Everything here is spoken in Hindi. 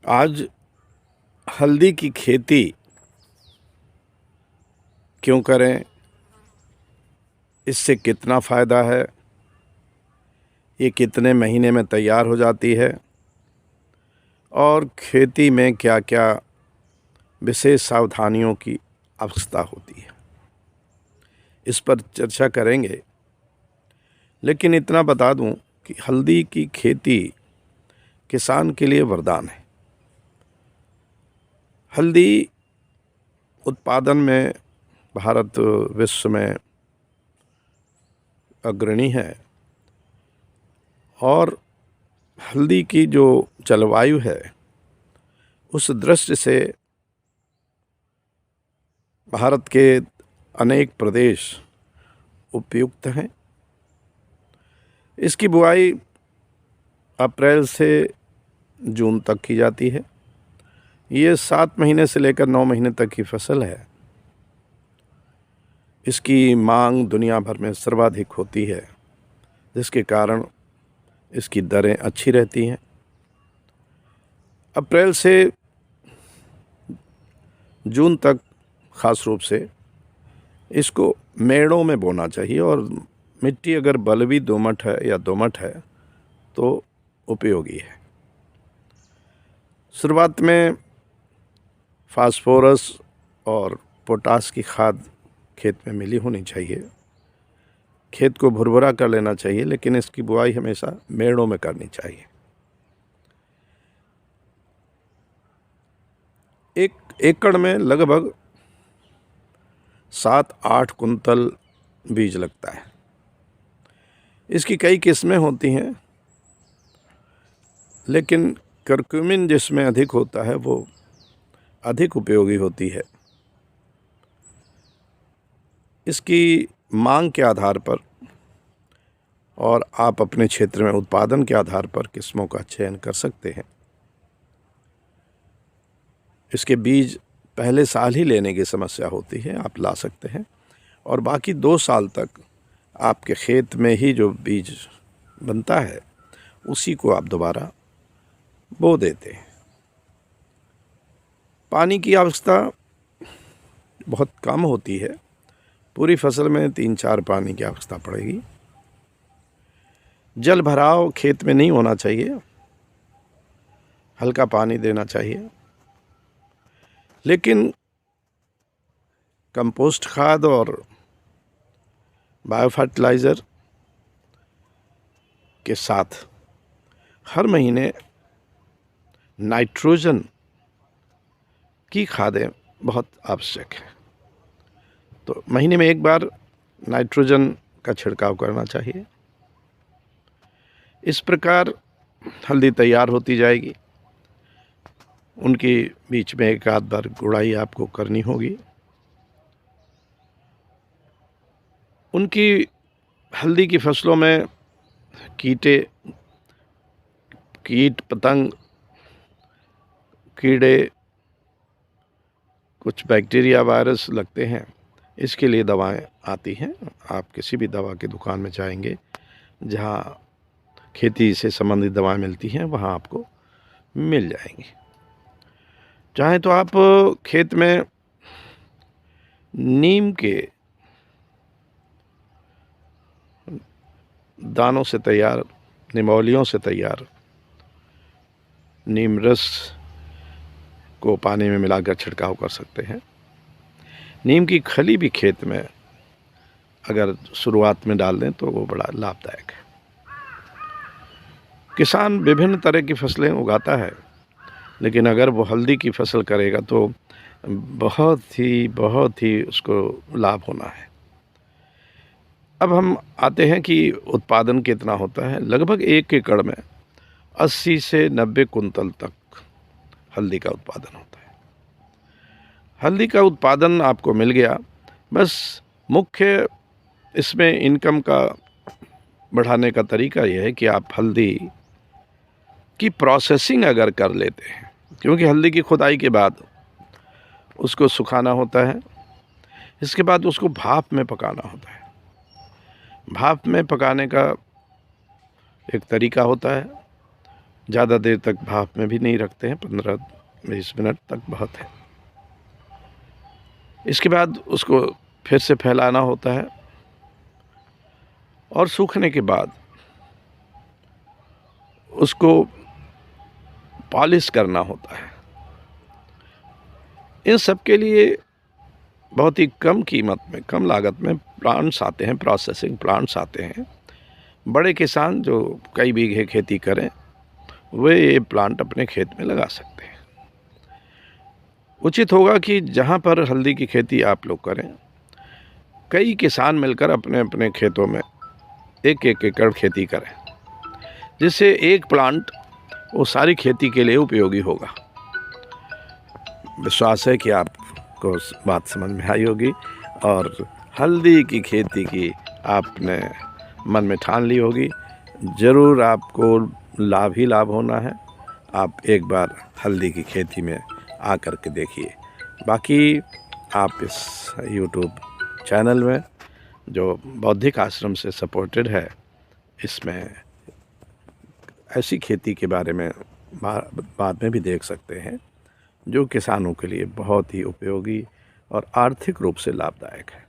आज हल्दी की खेती क्यों करें, इससे कितना फ़ायदा है, ये कितने महीने में तैयार हो जाती है और खेती में क्या क्या विशेष सावधानियों की आवश्यकता होती है, इस पर चर्चा करेंगे। लेकिन इतना बता दूं कि हल्दी की खेती किसान के लिए वरदान है। हल्दी उत्पादन में भारत विश्व में अग्रणी है और हल्दी की जो जलवायु है उस दृष्टि से भारत के अनेक प्रदेश उपयुक्त हैं। इसकी बुआई अप्रैल से जून तक की जाती है। ये 7 महीने से लेकर 9 महीने तक की फसल है। इसकी मांग दुनिया भर में सर्वाधिक होती है, जिसके कारण इसकी दरें अच्छी रहती हैं। अप्रैल से जून तक ख़ास रूप से इसको मेड़ों में बोना चाहिए और मिट्टी अगर बलुई दोमट है या दोमट है तो उपयोगी है। शुरुआत में फास्फोरस और पोटास की खाद खेत में मिली होनी चाहिए। खेत को भुरभुरा कर लेना चाहिए, लेकिन इसकी बुआई हमेशा मेड़ों में करनी चाहिए। एक एकड़ में लगभग 7-8 कुंतल बीज लगता है। इसकी कई किस्में होती हैं, लेकिन करक्यूमिन जिसमें अधिक होता है वो अधिक उपयोगी होती है। इसकी मांग के आधार पर और आप अपने क्षेत्र में उत्पादन के आधार पर किस्मों का चयन कर सकते हैं। इसके बीज पहले साल ही लेने की समस्या होती है, आप ला सकते हैं और बाकी 2 साल तक आपके खेत में ही जो बीज बनता है उसी को आप दोबारा बो देते हैं। पानी की आवश्यकता बहुत कम होती है। पूरी फसल में 3-4 पानी की आवश्यकता पड़ेगी। जल भराव खेत में नहीं होना चाहिए, हल्का पानी देना चाहिए। लेकिन कंपोस्ट खाद और बायो फर्टिलाइज़र के साथ हर महीने नाइट्रोजन की खादें बहुत आवश्यक है। तो महीने में एक बार नाइट्रोजन का छिड़काव करना चाहिए। इस प्रकार हल्दी तैयार होती जाएगी। उनके बीच में एक आध बार गुड़ाई आपको करनी होगी। उनकी हल्दी की फसलों में कीट पतंग, कीड़े, कुछ बैक्टीरिया, वायरस लगते हैं। इसके लिए दवाएं आती हैं। आप किसी भी दवा की दुकान में जाएंगे जहां खेती से संबंधित दवाएं मिलती हैं, वहां आपको मिल जाएंगी। चाहे तो आप खेत में नीम के दानों से तैयार, निमौलियों से तैयार नीम रस को पानी में मिलाकर छिड़काव कर सकते हैं। नीम की खली भी खेत में अगर शुरुआत में डाल दें तो वो बड़ा लाभदायक है। किसान विभिन्न तरह की फसलें उगाता है, लेकिन अगर वो हल्दी की फसल करेगा तो बहुत ही उसको लाभ होना है। अब हम आते हैं कि उत्पादन कितना होता है। लगभग 1 एकड़ में 80 से 90 कुंतल तक हल्दी का उत्पादन होता है। हल्दी का उत्पादन आपको मिल गया, बस मुख्य इसमें इनकम का बढ़ाने का तरीका यह है कि आप हल्दी की प्रोसेसिंग अगर कर लेते हैं, क्योंकि हल्दी की खुदाई के बाद उसको सुखाना होता है। इसके बाद उसको भाप में पकाना होता है। भाप में पकाने का एक तरीका होता है ज़्यादा देर तक भाप में भी नहीं रखते हैं, 15-20 मिनट तक बहुत है। इसके बाद उसको फिर से फैलाना होता है और सूखने के बाद उसको पॉलिश करना होता है। इन सब के लिए बहुत ही कम कीमत में, कम लागत में प्लांट्स आते हैं, प्रोसेसिंग प्लांट्स आते हैं। बड़े किसान जो कई बीघे खेती करें, वे ये प्लांट अपने खेत में लगा सकते हैं। उचित होगा कि जहाँ पर हल्दी की खेती आप लोग करें, कई किसान मिलकर अपने अपने खेतों में 1-1 एकड़ खेती करें, जिससे एक प्लांट वो सारी खेती के लिए उपयोगी होगा। विश्वास है कि आपको बात समझ में आई होगी और हल्दी की खेती की आपने मन में ठान ली होगी। ज़रूर आपको लाभ ही लाभ होना है। आप एक बार हल्दी की खेती में आकर के देखिए। बाकी आप इस यूट्यूब चैनल में जो बौद्धिक आश्रम से सपोर्टेड है, इसमें ऐसी खेती के बारे में बाद में भी देख सकते हैं जो किसानों के लिए बहुत ही उपयोगी और आर्थिक रूप से लाभदायक है।